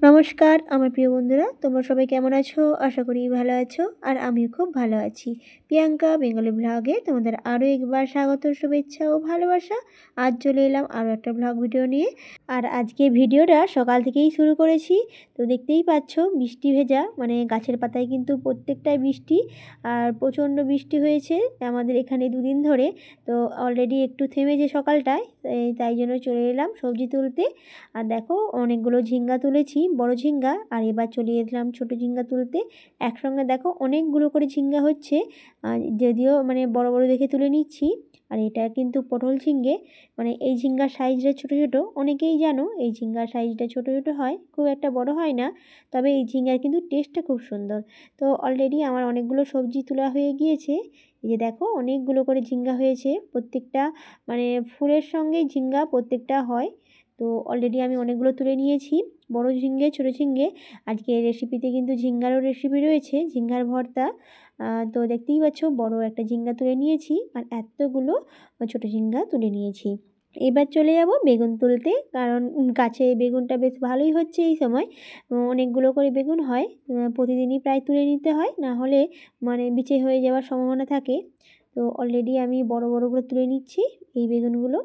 নমস্কার আমার প্রিয় বন্ধুরা, তোমরা সবাই কেমন আছো? আশা করি ভালো আছো, আর আমিও খুব ভালো আছি। প্রিয়াঙ্কা বেঙ্গলি ব্লগে তোমাদের আরও একবার স্বাগত, শুভেচ্ছা ও ভালোবাসা। আজ চলে এলাম আরও একটা ব্লগ ভিডিও নিয়ে। আর আজকে ভিডিওটা সকাল থেকেই শুরু করেছি। তো দেখতেই পাচ্ছ বৃষ্টি ভেজা, মানে গাছের পাতায় কিন্তু প্রত্যেকটাই বৃষ্টি, আর প্রচণ্ড বৃষ্টি হয়েছে আমাদের এখানে দুদিন ধরে। তো অলরেডি একটু থেমেছে সকালটায়, তাই জন্য চলে এলাম সবজি তুলতে। আর দেখো অনেকগুলো ঝিঙ্গা তুলেছি, বড় ঝিঙ্গা, আর এবার চলে এলাম ছোটো ঝিঙ্গা তুলতে। একসঙ্গে দেখো অনেকগুলো করে ঝিঙ্গা হচ্ছে, যদিও মানে বড় বড় দেখে তুলে নিচ্ছি। আর এটা কিন্তু পটল ঝিঙ্গে, মানে এই ঝিঙ্গার সাইজটা ছোটো ছোটো। অনেকেই জানো এই ঝিঙ্গার সাইজটা ছোটো ছোটো হয়, খুব একটা বড় হয় না। তবে এই ঝিঙ্গার কিন্তু টেস্টটা খুব সুন্দর। তো অলরেডি আমার অনেকগুলো সবজি তোলা হয়ে গিয়েছে। এই যে দেখো অনেকগুলো করে ঝিঙ্গা হয়েছে, প্রত্যেকটা মানে ফুলের সঙ্গেই ঝিঙ্গা প্রত্যেকটা হয়। তো অলরেডি আমি অনেকগুলো তুলে নিয়েছি, বড় ঝিঙ্গে ছোটো ঝিঙ্গে। আজকে রেসিপিতে কিন্তু ঝিঙ্গারও রেসিপি রয়েছে, ঝিঙ্গার ভর্তা। তো দেখতেই পাচ্ছ বড় একটা ঝিঙ্গা তুলে নিয়েছি, আর এতগুলো ছোটো ঝিঙ্গা তুলে নিয়েছি। এবার চলে যাব বেগুন তুলতে, কারণ গাছে বেগুনটা বেশ ভালোই হচ্ছে এই সময়। অনেকগুলো করে বেগুন হয়, প্রতিদিনই প্রায় তুলে নিতে হয়, না হলে মানে বিচে হয়ে যাওয়ার সম্ভাবনা থাকে। তো অলরেডি আমি বড় বড়গুলো তুলে নিচ্ছি এই বেগুনগুলো।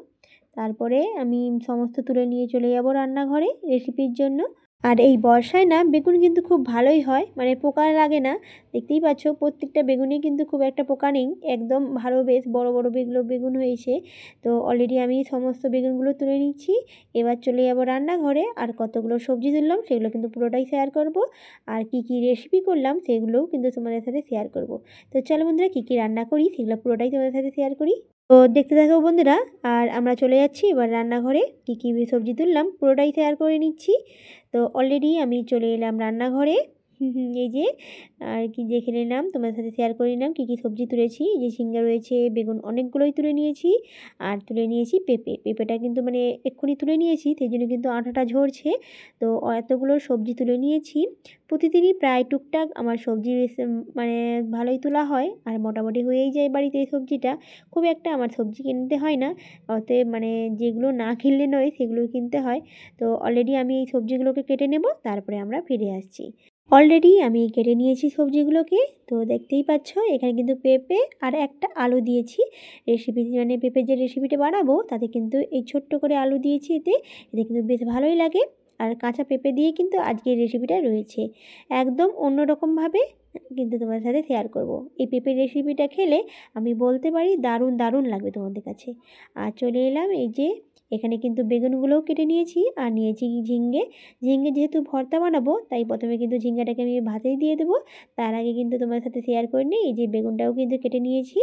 তারপরে আমি সমস্ত তুলে নিয়ে চলে যাব রান্নাঘরে রেসিপির জন্য। আর এই বর্ষায় না বেগুন কিন্তু খুব ভালোই হয়, মানে পোকা লাগে না। দেখতেই পাচ্ছ প্রত্যেকটা বেগুনে কিন্তু খুব একটা পোকা নেই, একদম ভালো, বেশ বড় বড় বেগুন হয়েছে। তো অলরেডি আমি সমস্ত বেগুনগুলো তুলে নিচ্ছি। এবার চলে যাব রান্নাঘরে, আর কতগুলো সবজি তুললাম সেগুলো কিন্তু পুরোটাই শেয়ার করব। আর কি কি রেসিপি করলাম সেগুলোও কিন্তু তোমাদের সাথে শেয়ার করব। তো চলো বন্ধুরা, কী কী রান্না করি সেগুলো পুরোটাই তোমাদের সাথে শেয়ার করি। তো দেখতে থাকো বন্ধুরা। আর আমরা চলে যাচ্ছি এবার রান্নাঘরে, কী কী সবজি তুললাম পুরোটাই শেয়ার করে নিচ্ছি। তো অলরেডি আমি চলে এলাম রান্নাঘরে। এই যে আর কি দেখে নিলাম, তোমাদের সাথে শেয়ার করে নিলাম কী কী সবজি তুলেছি। এই যে ঝিঙ্গা রয়েছে, বেগুন অনেকগুলোই তুলে নিয়েছি, আর তুলে নিয়েছি পেঁপেটা কিন্তু মানে এক্ষুনি তুলে নিয়েছি, সেই জন্য কিন্তু আঠাটা ঝরছে। তো এতগুলো সবজি তুলে নিয়েছি। প্রতিদিনই প্রায় টুকটাক আমার সবজি বেশ মানে ভালোই তোলা হয়, আর মোটামুটি হয়েই যায় বাড়িতে এই সবজিটা। খুব একটা আমার সবজি কিনতে হয় না, অতএব মানে যেগুলো না কিনলে নয় সেগুলো কিনতে হয়। তো অলরেডি আমি এই সবজিগুলোকে কেটে নেব, তারপরে আমরা ফিরে আসছি। অলরেডি আমি কেটে নিয়েছি সবজিগুলোকে। তো দেখতেই পাচ্ছ এখানে কিন্তু পেঁপে আর একটা আলু দিয়েছি। রেসিপি মানে পেঁপের যে রেসিপিটা বানাবো তাতে কিন্তু এই ছোট্ট করে আলু দিয়েছি, এতে এতে কিন্তু বেশ ভালোই লাগে। আর কাঁচা পেঁপে দিয়ে কিন্তু আজকে এই রেসিপিটা রয়েছে, একদম অন্যরকমভাবে কিন্তু তোমার সাথে শেয়ার করব। এই পেঁপের রেসিপিটা খেলে আমি বলতে পারি দারুণ দারুণ লাগবে তোমাদের কাছে। আর চলে এলাম এই যে এখানে কিন্তু বেগুনগুলোও কেটে নিয়েছি, আর নিয়েছি ঝিঙ্গে। যেহেতু ভর্তা বানাবো তাই প্রথমে কিন্তু ঝিঙ্গাটাকে আমি ভাতেই দিয়ে দেবো। তার আগে কিন্তু তোমার সাথে শেয়ার করে নিই, এই যে বেগুনটাও কিন্তু কেটে নিয়েছি।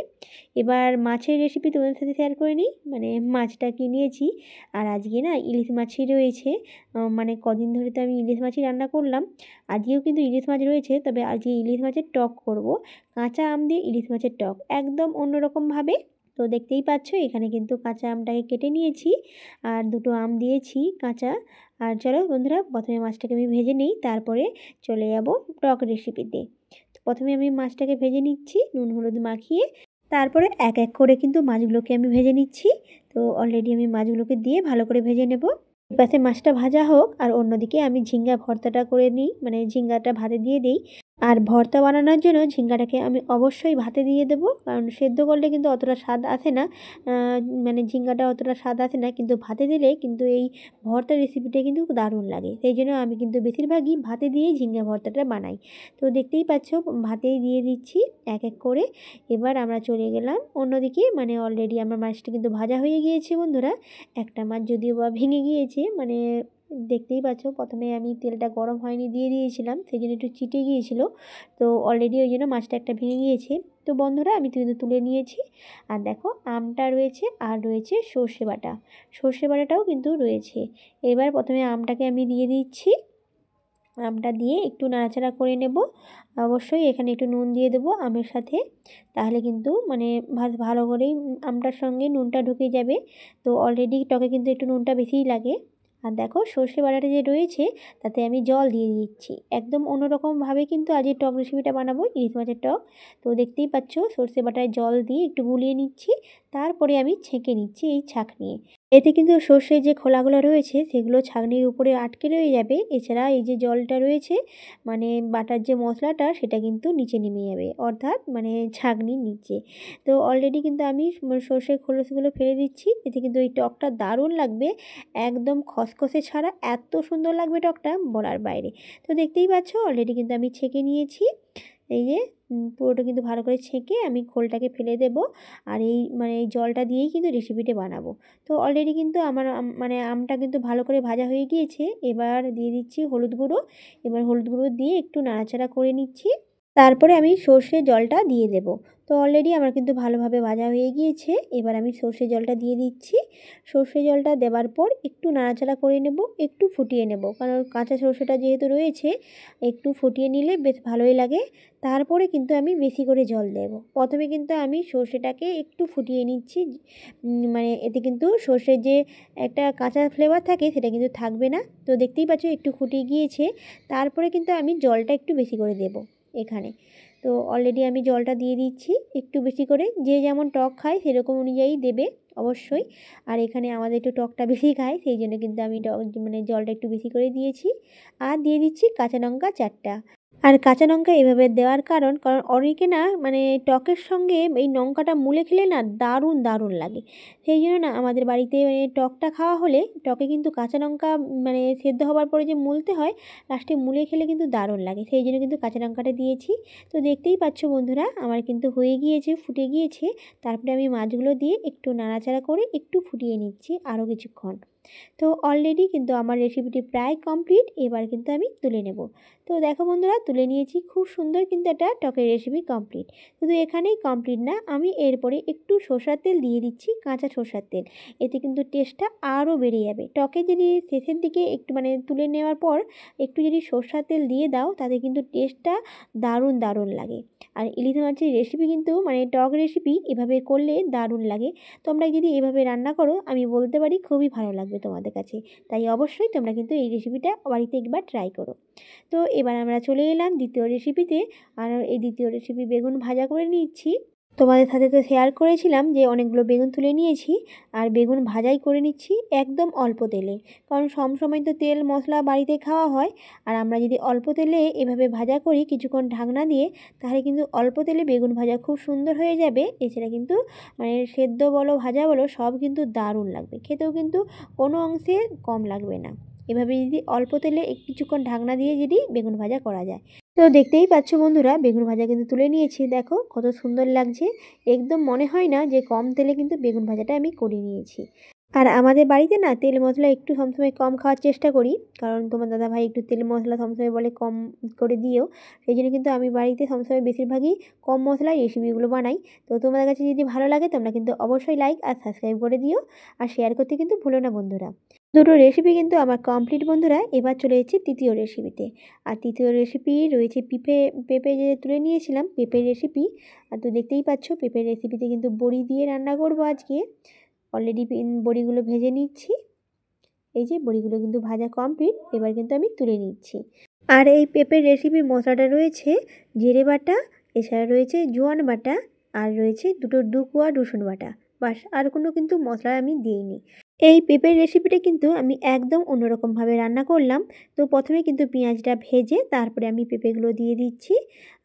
এবার মাছের রেসিপি তোমাদের সাথে শেয়ার করে নিই, মানে মাছটা কি নিয়েছি। আর আজকে না ইলিশ মাছই রয়েছে, মানে কদিন ধরে তো আমি ইলিশ মাছই রান্না করলাম। আজকেও কিন্তু ইলিশ মাছ রয়েছে, তবে আজকে ইলিশ মাছের টক করব। কাঁচা আম দিয়ে ইলিশ মাছের টক, একদম অন্যরকমভাবে। তো দেখতেই পাচ্ছ এখানে কিন্তু কাঁচা আমটাকে কেটে নিয়েছি, আর দুটো আম দিয়েছি কাঁচা। আর চলো বন্ধুরা, প্রথমে মাছটাকে আমি ভেজে নিই, তারপরে চলে যাব টক রেসিপিতে। তো প্রথমে আমি মাছটাকে ভেজে নিচ্ছি নুন হলুদ মাখিয়ে, তারপরে এক এক করে কিন্তু মাছগুলোকে আমি ভেজে নিচ্ছি। তো অলরেডি আমি মাছগুলোকে দিয়ে ভালো করে ভেজে নেব। এপাশে মাছটা ভাজা হোক, আর অন্যদিকে আমি ঝিঙ্গা ভর্তাটা করে নিই, মানে ঝিঙ্গাটা ভাতে দিয়ে দিই। আর ভর্তা বানানোর জন্য ঝিঙ্গাটাকে আমি অবশ্যই ভাতে দিয়ে দেবো, কারণ সেদ্ধ করলে কিন্তু অতটা স্বাদ আসে না। মানে ঝিঙ্গাটা অতটা স্বাদ আসে না, কিন্তু ভাতে দিলে কিন্তু এই ভর্তা রেসিপিটা কিন্তু দারুণ লাগে। সেই জন্য আমি কিন্তু বেশিরভাগই ভাতে দিয়েই ঝিঙ্গা ভর্তাটা বানাই। তো দেখতেই পাচ্ছ ভাতেই দিয়ে দিচ্ছি এক এক করে। এবার আমরা চলে গেলাম অন্যদিকে, মানে অলরেডি আমার মাছটা কিন্তু ভাজা হয়ে গিয়েছে বন্ধুরা। একটা মাছ যদিও বা ভেঙে গিয়েছে, মানে দেখতেই পাচ্ছ প্রথমে আমি তেলটা গরম হয়নি দিয়ে দিয়েছিলাম, সেই জন্য একটু চিটে গিয়েছিল। তো অলরেডি ওই জন্য মাছটা একটা ভেঙে গিয়েছে। তো বন্ধুরা আমি কিন্তু তুলে নিয়েছি। আর দেখো আমটা রয়েছে, আর রয়েছে সর্ষে বাটা, সর্ষে বাটাটাও কিন্তু রয়েছে। এবার প্রথমে আমটাকে আমি দিয়ে দিচ্ছি, আমটা দিয়ে একটু নাড়াচাড়া করে নেব। অবশ্যই এখানে একটু নুন দিয়ে দেবো আমের সাথে, তাহলে কিন্তু মানে ভালো করেই আমটার সঙ্গে নুনটা ঢুকে যাবে। তো অলরেডি টকে কিন্তু একটু নুনটা বেশিই লাগে। আর দেখো সর্ষে বাটাটা যে রয়েছে তাতে আমি জল দিয়ে দিচ্ছি, একদম অন্যরকমভাবে কিন্তু আজ এই টক রেসিপিটা বানাবো, ইলিশ মাছের টক। তো দেখতেই পাচ্ছ সর্ষে বাটায় জল দিয়ে একটু গুলিয়ে নিচ্ছি, তারপরে আমি ছেঁকে নিচ্ছি এই ছাঁক নিয়ে। এতে কিন্তু সর্ষের যে খোলাগুলো রয়েছে সেগুলো ছাঁকনির উপরে আটকে রয়ে যাবে। এছাড়া এই যে জলটা রয়েছে মানে বাটার যে মশলাটা সেটা কিন্তু নিচে নেমে যাবে, অর্থাৎ মানে ছাঁকনির নিচে। তো অলরেডি কিন্তু আমি সর্ষের খোলসগুলো ফেলে দিচ্ছি। এতে কিন্তু এই টকটা দারুণ লাগবে, একদম খসখসে ছাড়া এত সুন্দর লাগবে টকটা বলার বাইরে। তো দেখতেই পাচ্ছ অলরেডি কিন্তু আমি ছেঁকে নিয়েছি। এই যে পুরোটা কিন্তু ভালো করে ছেঁকে আমি খোলটাকে ফেলে দেব। আর এই মানে এই জলটা দিয়েই কিন্তু রেসিপিটা বানাবো। তো অলরেডি কিন্তু আমার মানে আমটা কিন্তু ভালো করে ভাজা হয়ে গিয়েছে। এবার দিয়ে দিচ্ছি হলুদ গুঁড়ো। এবার হলুদ গুঁড়ো দিয়ে একটু নাড়াচাড়া করে নিচ্ছি। তারপরে আমি সর্ষের জলটা দিয়ে দেব। তো অলরেডি আমার কিন্তু ভালোভাবে ভাজা হয়ে গিয়েছে। এবার আমি সর্ষের জলটা দিয়ে দিচ্ছি। সর্ষে জলটা দেওয়ার পর একটু নাড়াচাড়া করে নেব, একটু ফুটিয়ে নেব, কারণ কাঁচা সর্ষেটা যেহেতু রয়েছে একটু ফুটিয়ে নিলে বেশ ভালোই লাগে। তারপরে কিন্তু আমি বেশি করে জল দেব। প্রথমে কিন্তু আমি সর্ষেটাকে একটু ফুটিয়ে নিচ্ছি, মানে এতে কিন্তু সর্ষের যে একটা কাঁচা ফ্লেভার থাকে সেটা কিন্তু থাকবে না। তো দেখতেই পাচ্ছ একটু ফুটিয়ে গিয়েছে। তারপরে কিন্তু আমি জলটা একটু বেশি করে দেব এখানে। তো অলরেডি আমি জলটা দিয়ে দিচ্ছি একটু বেশি করে, যে যেমন টক খায় সেরকম অনুযায়ী দেবে অবশ্যই। আর এখানে আমাদের একটু টকটা বেশি খায়, সেই জন্য কিন্তু আমি মানে জলটা একটু বেশি করে দিয়েছি। আর দিয়ে দিচ্ছি কাঁচা লঙ্কা 4টা। আর কাঁচা লঙ্কা এভাবে দেওয়ার কারণ অনেকে না মানে টকের সঙ্গে এই লঙ্কাটা মুলে খেলে না দারুণ দারুণ লাগে। সেই জন্য না আমাদের বাড়িতে মানে টকটা খাওয়া হলে টকে কিন্তু কাঁচা লঙ্কা মানে সেদ্ধ হওয়ার পরে যে মুলতে হয়, লাস্টে মুলে খেলে কিন্তু দারুণ লাগে, সেই জন্য কিন্তু কাঁচা লঙ্কাটা দিয়েছি। তো দেখতেই পাচ্ছ বন্ধুরা আমার কিন্তু হয়ে গিয়েছে, ফুটে গিয়েছে। তারপরে আমি মাছগুলো দিয়ে একটু নাড়াচাড়া করে একটু ফুটিয়ে নিচ্ছি আরও কিছুক্ষণ। তো অলরেডি কিন্তু আমার রেসিপিটি প্রায় কমপ্লিট। এবার কিন্তু আমি তুলে নেব। তো দেখো বন্ধুরা তুলে নিয়েছি, খুব সুন্দর কিন্তু একটা টকের রেসিপি কমপ্লিট। শুধু এখানেই কমপ্লিট না, আমি এরপরে একটু সরষের তেল দিয়ে দিচ্ছি, কাঁচা সরষের তেল। এতে কিন্তু টেস্টটা আরও বেড়ে যাবে। টকে যদি শেষের দিকে একটু মানে তুলে নেওয়ার পর একটু যদি সরষের তেল দিয়ে দাও তাতে কিন্তু টেস্টটা দারুণ দারুণ লাগে। আর ইলিশ মাছের রেসিপি কিন্তু মানে টক রেসিপি এভাবে করলে দারুণ লাগে। তোমরা যদি এভাবে রান্না করো আমি বলতে পারি খুবই ভালো লাগবে তোমাদের কাছে। তাই অবশ্যই তোমরা কিন্তু এই রেসিপিটা বাড়িতে একবার ট্রাই করো। তো এবার আমরা চলে এলাম দ্বিতীয় রেসিপিতে। আর এই দ্বিতীয় রেসিপি বেগুন ভাজা করে নিচ্ছি। তোমাদের সাথে তো শেয়ার করেছিলাম যে অনেকগুলো বেগুন তুলে নিয়েছি আর বেগুন ভাজাই করে নিচ্ছি একদম অল্প তেলে, কারণ সবসময় তো তেল মশলা বাড়িতে খাওয়া হয়। আর আমরা যদি অল্প তেলে এভাবে ভাজা করি কিছুক্ষণ ঢাকনা দিয়ে, তাহলে কিন্তু অল্প তেলে বেগুন ভাজা খুব সুন্দর হয়ে যাবে। এছাড়া কিন্তু মানে সেদ্ধ বলো ভাজা বলো সব কিন্তু দারুণ লাগবে, খেতেও কিন্তু কোনো অংশে কম লাগবে না। এভাবে যদি অল্প তেলে কিছুক্ষণ ঢাকনা দিয়ে যদি বেগুন ভাজা করা যায়। তো দেখতেই পাচ্ছ বন্ধুরা বেগুন ভাজা কিন্তু তুলে নিয়েছি, দেখো কত সুন্দর লাগছে। একদম মনে হয় না যে কম তেলে কিন্তু বেগুন ভাজাটা আমি করে নিয়েছি। আর আমাদের বাড়িতে না তেল মশলা একটু সবসময় কম খাওয়ার চেষ্টা করি, কারণ তোমার দাদাভাই একটু তেল মশলা সবসময় বলে কম করে দিও। সেই জন্য কিন্তু আমি বাড়িতে সবসময় বেশিরভাগই কম মশলায় রেসিপিগুলো বানাই। তো তোমাদের কাছে যদি ভালো লাগে তোমরা কিন্তু অবশ্যই লাইক আর সাবস্ক্রাইব করে দিও, আর শেয়ার করতে কিন্তু ভুলো না বন্ধুরা। দুটো রেসিপি কিন্তু আমার কমপ্লিট বন্ধুরা। এবার চলে এসেছি তৃতীয় রেসিপিতে। আর তৃতীয় রেসিপি রয়েছে পেঁপে যে তুলে নিয়েছিলাম পেঁপের রেসিপি। আর তো দেখতেই পাচ্ছ পেঁপের রেসিপিতে কিন্তু বড়ি দিয়ে রান্না করবো আজকে। অলরেডি বড়িগুলো ভেজে নিচ্ছি। এই যে বড়িগুলো কিন্তু ভাজা কমপ্লিট, এবার কিন্তু আমি তুলে নিচ্ছি। আর এই পেঁপের রেসিপির মশলাটা রয়েছে জিরে বাটা, এছাড়া রয়েছে জোয়ান বাটা, আর রয়েছে দু কোয়া রসুন বাটা। বাস, আর কোনো কিন্তু মশলা আমি দিইনি। এই পেঁপের রেসিপিটা কিন্তু আমি একদম অন্যরকমভাবে রান্না করলাম। তো প্রথমে কিন্তু পেঁয়াজটা ভেজে তারপরে আমি পেঁপেগুলো দিয়ে দিচ্ছি।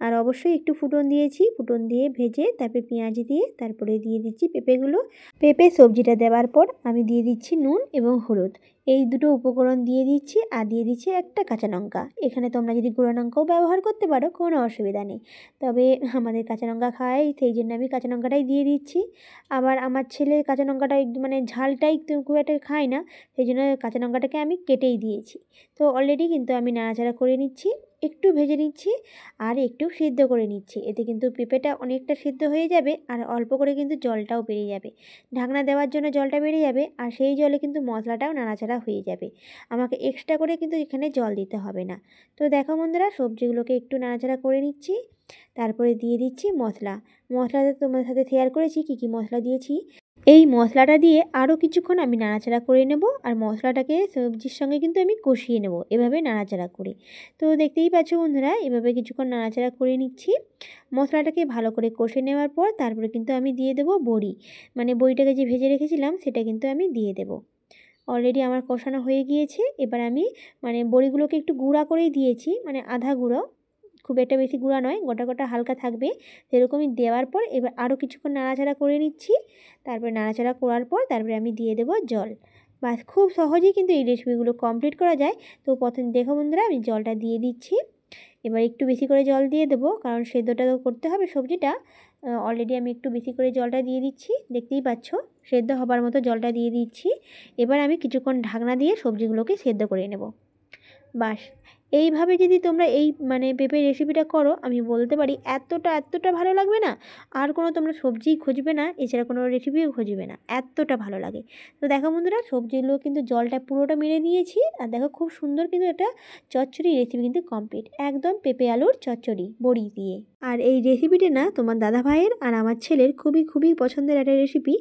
আর অবশ্যই একটু ফুটন দিয়েছি, ফুটন দিয়ে ভেজে তারপরে পেঁয়াজ দিয়ে তারপরে দিয়ে দিচ্ছি পেঁপেগুলো। পেঁপে সবজিটা দেওয়ার পর আমি দিয়ে দিচ্ছি নুন এবং হলুদ, এই দুটো উপকরণ দিয়ে দিচ্ছি। আর দিয়ে দিচ্ছি একটা কাঁচা লঙ্কা। এখানে তোমরা যদি গুঁড়ো লঙ্কাও ব্যবহার করতে পারো, কোনো অসুবিধা নেই। তবে আমাদের কাঁচা লঙ্কা খাই, সেই জন্য আমি কাঁচা লঙ্কাটাই দিয়ে দিচ্ছি। আবার আমার ছেলে কাঁচা লঙ্কাটা মানে ঝালটাই খুব একটা খায় না, সেই জন্য কাঁচা লঙ্কাটাকে আমি কেটেই দিয়েছি। তো অলরেডি কিন্তু আমি নাড়াচাড়া করে নিচ্ছি, একটু ভেজে নিচ্ছি আর একটু সিদ্ধ করে নিচ্ছি। এতে কিন্তু পেঁপেটা অনেকটা সিদ্ধ হয়ে যাবে আর অল্প করে কিন্তু জলটাও বেরিয়ে যাবে। ঢাকনা দেওয়ার জন্য জলটা বেরিয়ে যাবে আর সেই জলে কিন্তু মশলাটাও নাড়াচাড়া হয়ে যাবে। আমাকে এক্সট্রা করে কিন্তু এখানে জল দিতে হবে না। তো দেখো বন্ধুরা সবজিগুলোকে একটু নাড়াচাড়া করে নিচ্ছি। তারপরে দিয়ে দিচ্ছি মশলা। মশলাটা তোমাদের সাথে শেয়ার করেছি কী কী মশলা দিয়েছি। এই মশলাটা দিয়ে আরও কিছুক্ষণ আমি নাড়াচাড়া করে নেব, আর মশলাটাকে সবজির সঙ্গে কিন্তু আমি কষিয়ে নেব এভাবে নাড়াচাড়া করে। তো দেখতেই পাচ্ছ বন্ধুরা, এভাবে কিছুক্ষণ নাড়াচাড়া করে নিচ্ছি। মশলাটাকে ভালো করে কষে নেওয়ার পর তারপরে কিন্তু আমি দিয়ে দেবো বড়ি, মানে বড়িটাকে যে ভেজে রেখেছিলাম সেটা কিন্তু আমি দিয়ে দেবো। অলরেডি আমার কষানো হয়ে গিয়েছে। এবার আমি মানে বড়িগুলোকে একটু গুঁড়া করেই দিয়েছি, মানে আধা গুঁড়ো, খুব একটা বেশি গুঁড়া নয়, গোটা গোটা হালকা থাকবে সেরকমই দেওয়ার পর এবার আরও কিছুক্ষণ নাড়াচাড়া করে নিচ্ছি। তারপরে নাড়াচাড়া করার পর তারপরে আমি দিয়ে দেবো জল। বাস, খুব সহজেই কিন্তু এই রেসিপিগুলো কমপ্লিট করা যায়। তো প্রথম দেখো বন্ধুরা, আমি জলটা দিয়ে দিচ্ছি। এবার একটু বেশি করে জল দিয়ে দেবো, কারণ সেদ্ধটা তো করতে হবে সবজিটা। অলরেডি আমি একটু বেশি করে জলটা দিয়ে দিচ্ছি, দেখতেই পাচ্ছ সেদ্ধ হবার মতো জলটা দিয়ে দিচ্ছি। এবার আমি কিছুক্ষণ ঢাকনা দিয়ে সবজিগুলোকে সেদ্ধ করে নেব। বাস, এইভাবে যদি তোমরা এই মানে পেঁপের রেসিপিটা করো, আমি বলতে পারি এতটা ভালো লাগবে না, আর কোনো তোমরা সবজিই খুঁজবে না, এছাড়া কোনো রেসিপিও খুঁজবে না, এতটা ভালো লাগে। তো দেখো বন্ধুরা, সবজিগুলো কিন্তু জলটা পুরোটা মেরে নিয়েছি, আর দেখো খুব সুন্দর কিন্তু একটা চচ্চড়ি রেসিপি কিন্তু কমপ্লিট, একদম পেঁপে আলুর চচ্চড়ি বড়ি দিয়ে। আর এই রেসিপিটা না তোমার দাদা ভাইয়ের আর আমার ছেলের খুবই পছন্দের একটা রেসিপি।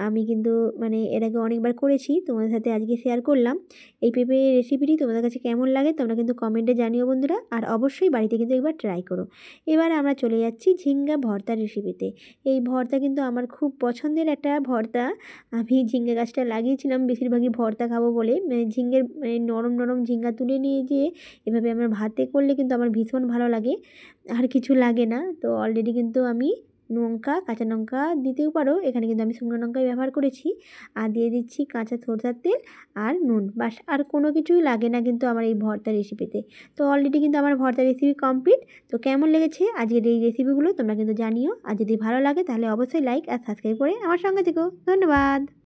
আমি কিন্তু মানে এর আগে অনেকবার করেছি, তোমাদের সাথে আজকে শেয়ার করলাম। এই পেঁপে রেসিপিটি তোমাদের কাছে কেমন লাগে তোমরা কিন্তু কমেন্টে জানিও বন্ধুরা, আর অবশ্যই বাড়িতে কিন্তু একবার ট্রাই করো। এবার আমরা চলে যাচ্ছি ঝিঙ্গা ভর্তার রেসিপিতে। এই ভর্তা কিন্তু আমার খুব পছন্দের একটা ভর্তা। আমি ঝিঙ্গা গাছটা লাগিয়েছিলাম বেশিরভাগই ভর্তা খাবো বলে, মানে ঝিঙ্গের মানে নরম নরম ঝিঙ্গা তুলে নিয়ে যেয়ে এভাবে আমার ভাতে করলে কিন্তু আমার ভীষণ ভালো লাগে, আর কিছু লাগে না। তো অলরেডি কিন্তু আমি লঙ্কা, কাঁচা লঙ্কা দিতেও পারো, এখানে কিন্তু আমি শুকনো লঙ্কাই ব্যবহার করেছি, আর দিয়ে দিচ্ছি কাঁচা সরষের তেল আর নুন, বাস, আর কোনো কিছুই লাগে না কিন্তু আমার এই ভর্তা রেসিপিতে। তো অলরেডি কিন্তু আমার ভর্তা রেসিপি কমপ্লিট। তো কেমন লেগেছে আজকের এই রেসিপিগুলো তোমরা কিন্তু জানিও, আর যদি ভালো লাগে তাহলে অবশ্যই লাইক আর সাবস্ক্রাইব করে আমার সঙ্গে থেকো। ধন্যবাদ।